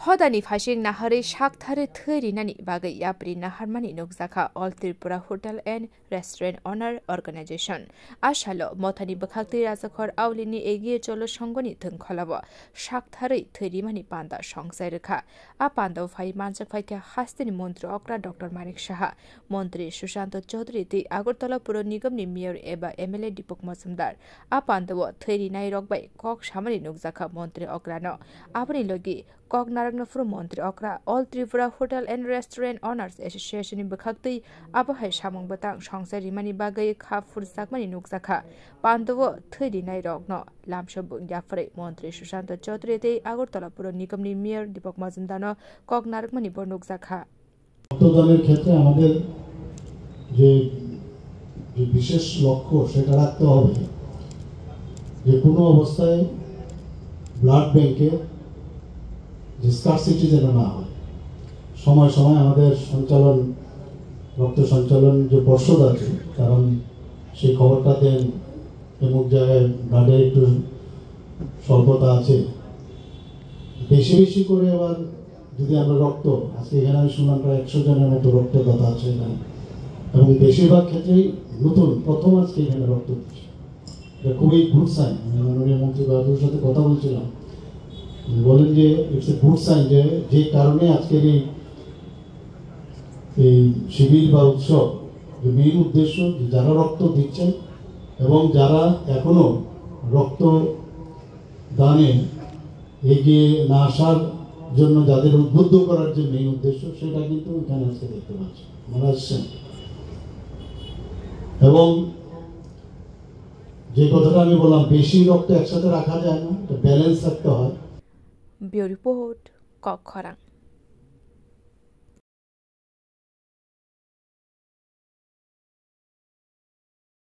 Hodani Fashing Nahari Shaktare Thuri Nani Bagai Yapri Naharmani Nokzaka All Tripura Hotel and Restaurant Owner Organization. Ashalo Motani Bakakti Razakor Aulini Egi Cholo Shongoni Tunkolava Shaktare Thuri Mani Panda Shong Sairaka. Apando Fai Mansa Faika Hastini Montri Okra Dr. Manik Shaha Montri Shushanto Chaudhary the Agartala Puro Nigam ni Mayor Eba MLA Dipok Masumdar. Apando Thuri Nairok by Kok Shamani Nokzaka Montri Okrano. Apani Logi Kok Naragna Montri Okra, All Tripura Hotel and Restaurant Owners Association in Bakakti, Abahai Shamong Batang, Shongsari Mani Bagay, Kap Fursakmani Nukzaka, Pandovo, 39 Rogno, Lamshabung Jafre, Montri Shushanto Chaudhary, Agartala Puro Nikamni Mir, Dipok Mazundano, Kok Naragmani Bornukzaka. রক্তদানের ক্ষেত্রে আমাদের যে বিশেষ লক্ষ্য সেটা রাখতে হবে যে কোনো অবস্থায় ব্লাড ব্যাংকে যে স্কারসিটি যেন না হয় সময় সময় আমাদের সঞ্চালন রক্ত সঞ্চালন যে পর্ষদ আছে কারণ সেই খবরটা দেন অমুক জায়গায় ব্লাডের একটু স্বল্পতা আছে বেশি বেশি করে আবার যদি আমরা রক্ত আজকে এখানে আমি শুনলাম প্রায় 100 জনের মতো রক্তদাতা আছে এখানে এবং বেশিরভাগ ক্ষেত্রেই নতুন প্রথম আজকে এখানে রক্ত দিচ্ছে এটা খুবই গুড সাইন আমি মাননীয় মন্ত্রী বাহাদুরের সাথে কথা বলছিলাম বলেন যে ইটস এ গুড সাইন যে কারণে আজকের এই শিবির বা উৎসব যে মেইন উদ্দেশ্য যে যারা রক্ত দিচ্ছেন এবং যারা এখনো রক্ত দানে এগিয়ে না আসার জন্য যাদের উদ্বুদ্ধ করার যে মেইন উদ্দেশ্য সেটা কিন্তু এখানে আজকে দেখতে পাচ্ছি আমরা আসছেন এবং যে কথাটা আমি বললাম বেশি রক্ত একসাথে রাখা যায় না এটা ব্যালেন্স রাখতে হয় Bureau Report, Kok Khorang.